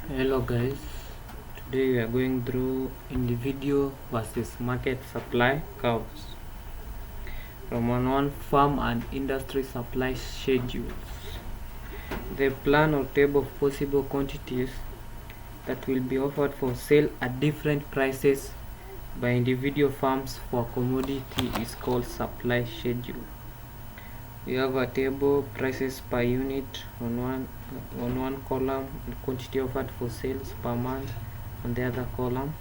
Hello guys, today we are going through individual versus market supply curves from one farm and industry supply schedules. The plan or table of possible quantities that will be offered for sale at different prices by individual farms for commodity is called supply schedule. We have a table, prices per unit on one column, and quantity offered for sales per month on the other column.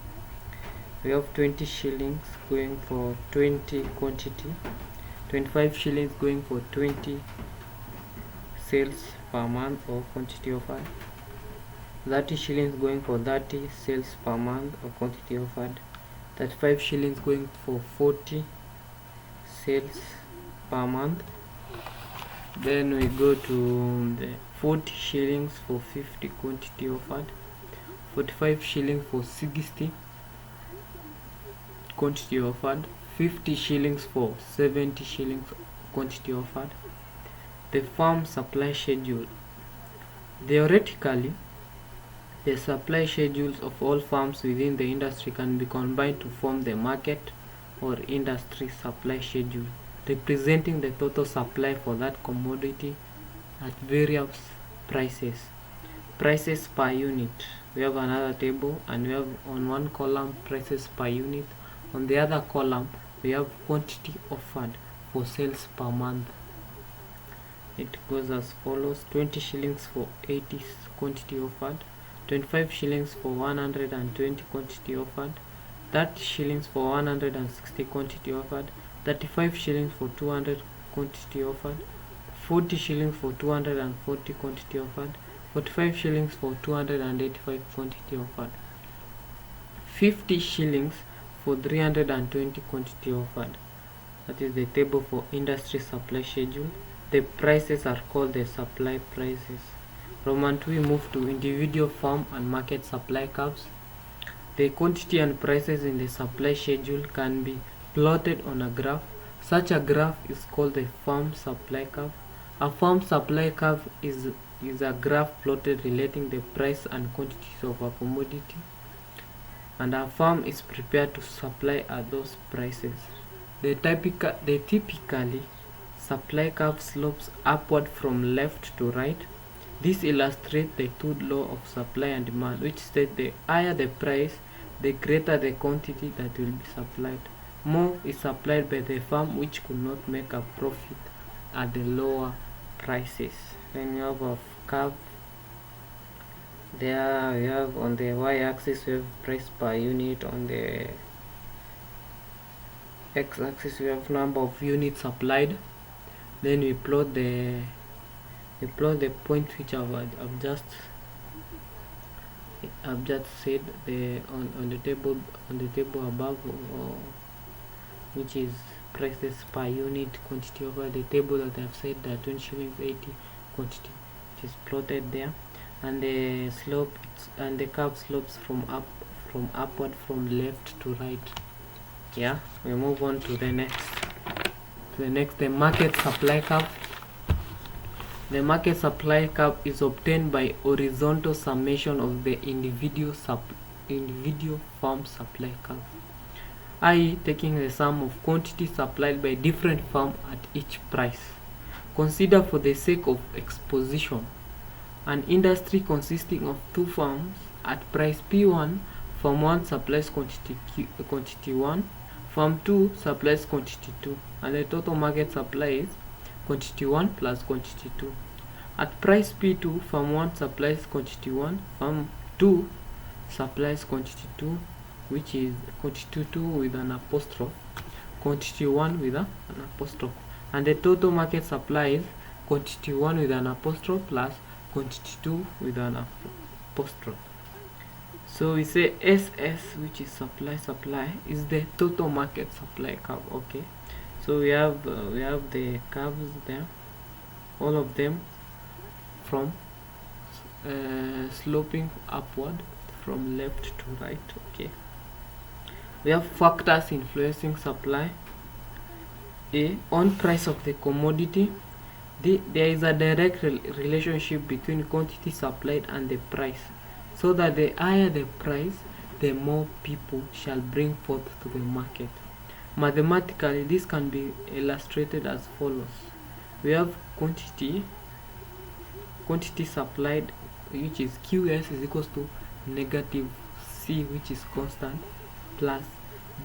We have 20 shillings going for 20 quantity, 25 shillings going for 20 sales per month or quantity offered, 30 shillings going for 30 sales per month or quantity offered, 35 shillings going for 40 sales per month. Then we go to the 40 shillings for 50 quantity offered, 45 shillings for 60 quantity offered, 50 shillings for 70 shillings quantity offered. The farm supply schedule. Theoretically, the supply schedules of all farms within the industry can be combined to form the market or industry supply schedule, representing the total supply for that commodity at various prices. Prices per unit. We have another table, and we have on one column prices per unit, on the other column we have quantity offered for sales per month. It goes as follows: 20 shillings for 80 quantity offered, 25 shillings for 120 quantity offered, 30 shillings for 160 quantity offered, 35 shillings for 200 quantity offered, 40 shillings for 240 quantity offered, 45 shillings for 285 quantity offered, 50 shillings for 320 quantity offered. That is the table for industry supply schedule. The prices are called the supply prices. Roman 2, we move to individual farm and market supply curves. The quantity and prices in the supply schedule can be plotted on a graph. Such a graph is called the farm supply curve. A farm supply curve is a graph plotted relating the price and quantities of a commodity, and a farm is prepared to supply at those prices. The typically supply curve slopes upward from left to right. This illustrates the third law of supply and demand, which states the higher the price, the greater the quantity that will be supplied. More is supplied by the farm which could not make a profit at the lower prices. Then you have a curve. There we have on the y-axis we have price per unit, on the x-axis we have number of units supplied. Then we plot the points which I've just said on the table above, which is prices per unit, quantity over the table that I've said that 20 shillings 80 quantity, which is plotted there, and the slope and the curve slopes from upward from left to right. Yeah, we move on to the next. The market supply curve. The market supply curve is obtained by horizontal summation of the individual farm supply curve, i.e. taking the sum of quantity supplied by different farm at each price. Consider, for the sake of exposition, an industry consisting of two farms. At price P1, farm 1 supplies quantity 1, farm 2 supplies quantity 2, and the total market supply is quantity 1 plus quantity 2. At price P2, farm 1 supplies quantity 1, farm 2 supplies quantity 2, which is quantity 2 with an apostrophe, quantity 1 with an apostrophe, and the total market supply is quantity 1 with an apostrophe plus quantity 2 with an apostrophe. So we say SS, which is supply, is the total market supply curve. Okay, so we have the curves there, all of them from sloping upward from left to right. Okay, we have factors influencing supply. On price of the commodity. There is a direct relationship between quantity supplied and the price. so that the higher the price, the more people shall bring forth to the market. Mathematically, this can be illustrated as follows. We have quantity supplied, which is QS is equals to negative C, which is constant, plus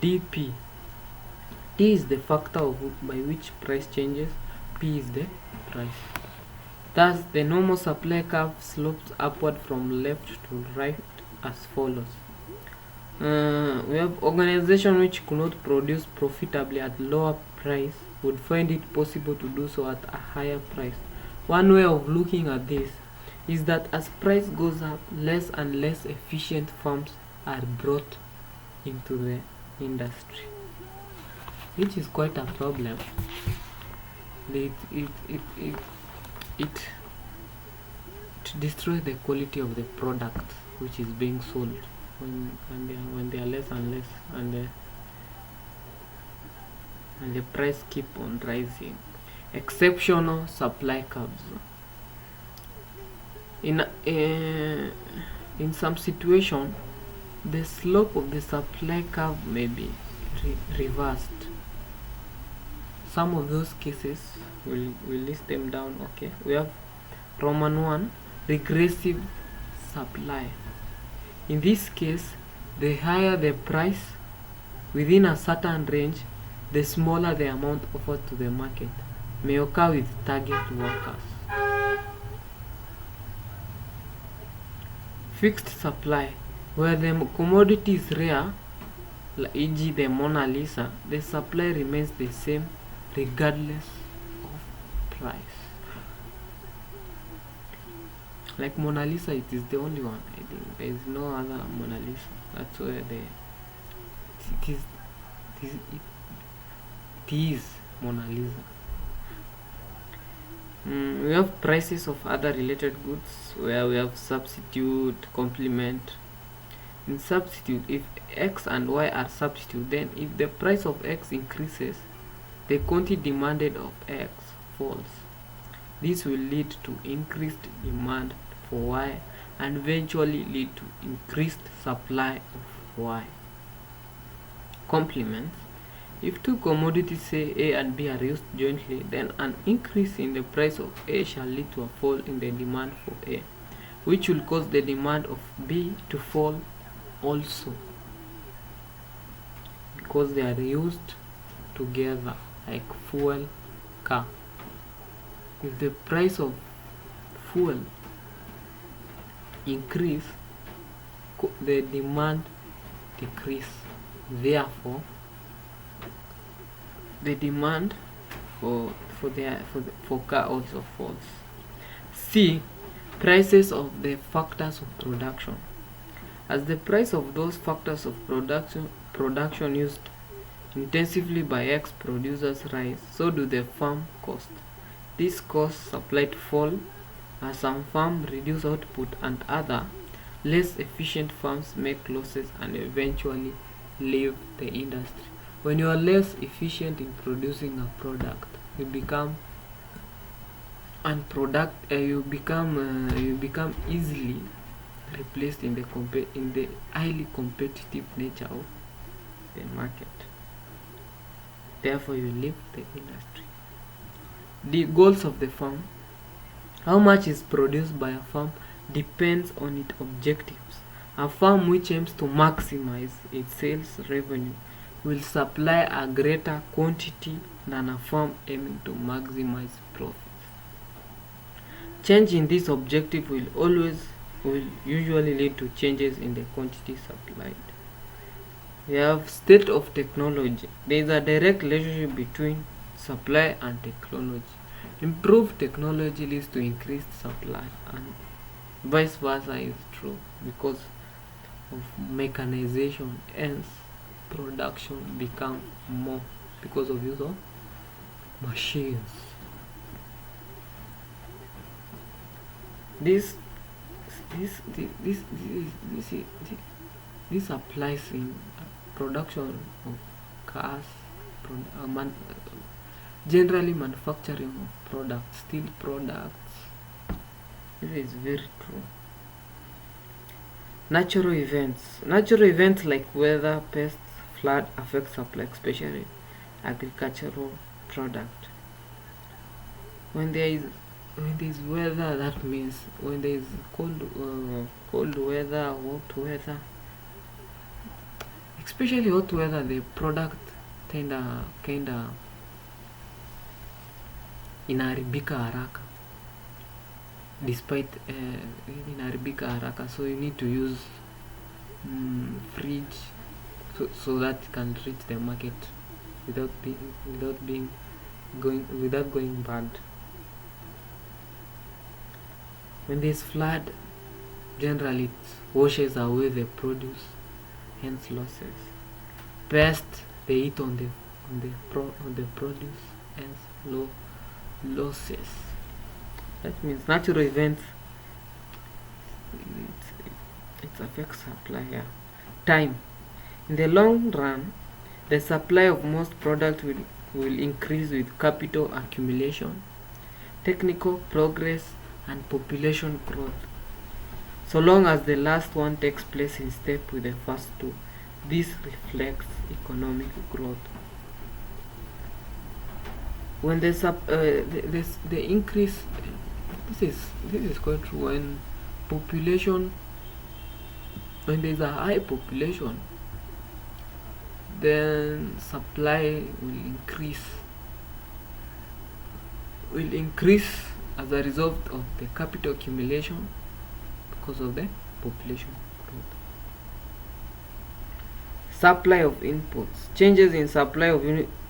dP. D is the factor by which price changes, P is the price. Thus, the normal supply curve slopes upward from left to right as follows. We have organization which could not produce profitably at lower price would find it possible to do so at a higher price. One way of looking at this is that as price goes up, less and less efficient farms are brought into the industry, which is quite a problem. It destroys the quality of the product which is being sold when they are less and less, and the price keep on rising. Exceptional supply curves. In some situation, the slope of the supply curve may be reversed. Some of those cases we'll list them down. Okay, we have Roman 1, regressive supply. In this case, the higher the price within a certain range, the smaller the amount offered to the market. May occur with target workers. Fixed supply, where the commodity is rare, e.g. the Mona Lisa, the supply remains the same regardless of price. Like Mona Lisa, it is the only one. I think there is no other Mona Lisa. That's where it is Mona Lisa. We have prices of other related goods, where we have substitute, complement. In substitute, if X and Y are substitute, then if the price of X increases, the quantity demanded of X falls. This will lead to increased demand for Y and eventually lead to increased supply of Y. Complements. If two commodities, say A and B, are used jointly, then an increase in the price of A shall lead to a fall in the demand for A, which will cause the demand of B to fall also, because they are used together, like fuel, car. If the price of fuel increase, the demand decrease. Therefore, the demand for car also falls. C. Prices of the factors of production. As the price of those factors of production used intensively by X producers rise, so do the farm cost. These costs supply to fall as some farms reduce output and other less efficient farms make losses and eventually leave the industry. When you are less efficient in producing a product, you become you become easily replaced in the highly competitive nature of the market. Therefore, you leave the industry. The goals of the farm. How much is produced by a farm depends on its objectives. A farm which aims to maximize its sales revenue will supply a greater quantity than a farm aiming to maximize profits. Change in this objective will usually lead to changes in the quantity supplied. We have state of technology. There is a direct relationship between supply and technology. Improved technology leads to increased supply, and vice versa is true because of mechanization. Hence, production become more because of use of machines. This applies in production of cars, generally manufacturing of products, steel products. It is very true. Natural events like weather, pests, flood affect supply, especially agricultural product. When there is weather, that means when there is cold weather, hot weather, especially hot weather, the product kinda inaharibika haraka, despite inaharibika haraka, so you need to use fridge so that it can reach the market without going bad. When there's flood, generally it washes away the produce, hence losses. Pests, they eat on the produce, hence losses. That means natural events, it affects supply. Yeah. Time. In the long run, the supply of most products will increase with capital accumulation, technical progress, and population growth. So long as the last one takes place in step with the first two, this reflects economic growth. When the increase, this is quite true. When there's a high population, then supply will increase as a result of the capital accumulation because of the population growth. Supply of inputs. Changes in supply of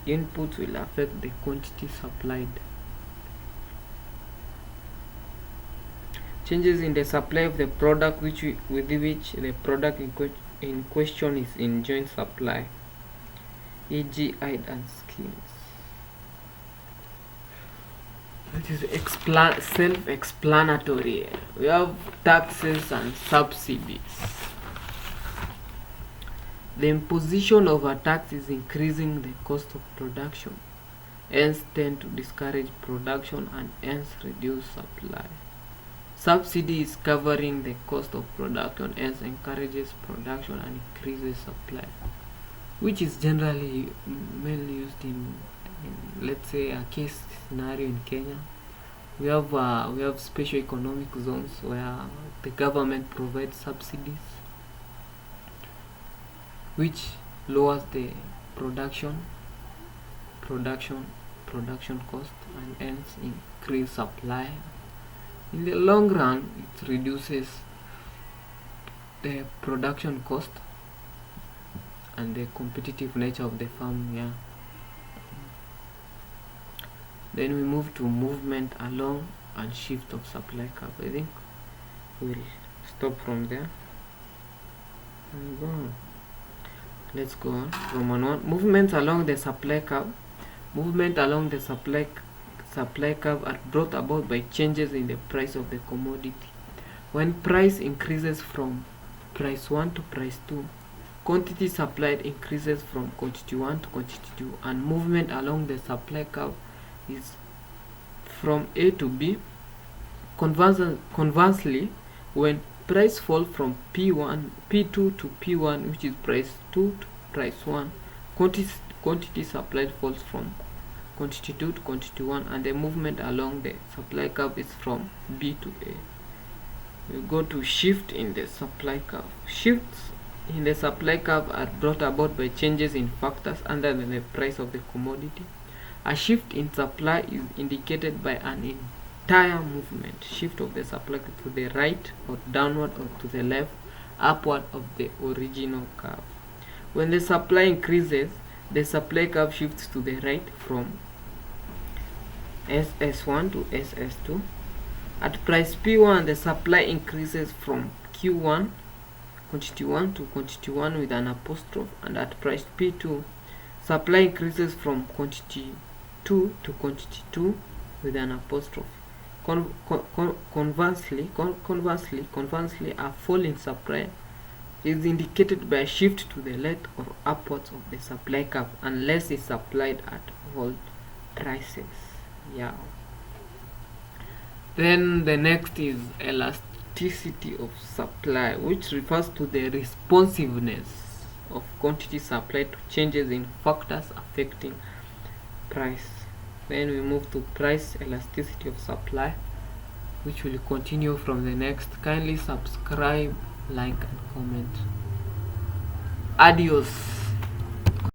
inputs will affect the quantity supplied. Changes in the supply of the product with which the product in question is in joint supply, e.g. hide and skins. It is self-explanatory. We have taxes and subsidies. The imposition of a tax is increasing the cost of production, hence tend to discourage production and hence reduce supply. Subsidy is covering the cost of production, hence encourages production and increases supply, which is generally mainly used in let's say a case scenario in Kenya. We have special economic zones where the government provides subsidies, which lowers the production cost and hence increase supply. In the long run, it reduces the production cost and the competitive nature of the farm. Yeah. Then we move to movement along and shift of supply curve. I think we'll stop from there and go on. Let's go on. Roman 1. Movements along the supply curve. Movement along the supply curve are brought about by changes in the price of the commodity. When price increases from price 1 to price 2, quantity supplied increases from quantity 1 to quantity 2, and movement along the supply curve is from A to B. Conversely, when price fall from P2 to P1, which is price 2 to price 1, quantity supplied falls from quantity 2 to quantity 1, and the movement along the supply curve is from B to A. We go to shift in the supply curve. Shifts in the supply curve are brought about by changes in factors other than the price of the commodity. A shift in supply is indicated by an entire movement, shift of the supply to the right or downward or to the left, upward of the original curve. When the supply increases, the supply curve shifts to the right from SS1 to SS2. At price P1, the supply increases from Q1, quantity 1 to quantity 1 with an apostrophe, and at price P2, supply increases from quantity 2 to quantity 2 with an apostrophe. Conversely, a fall in supply is indicated by a shift to the left or upwards of the supply curve unless it's supplied at all prices. Yeah. Then the next is elasticity of supply, which refers to the responsiveness of quantity supply to changes in factors affecting price. Then we move to price elasticity of supply, which will continue from the next. Kindly subscribe, like and comment. Adios.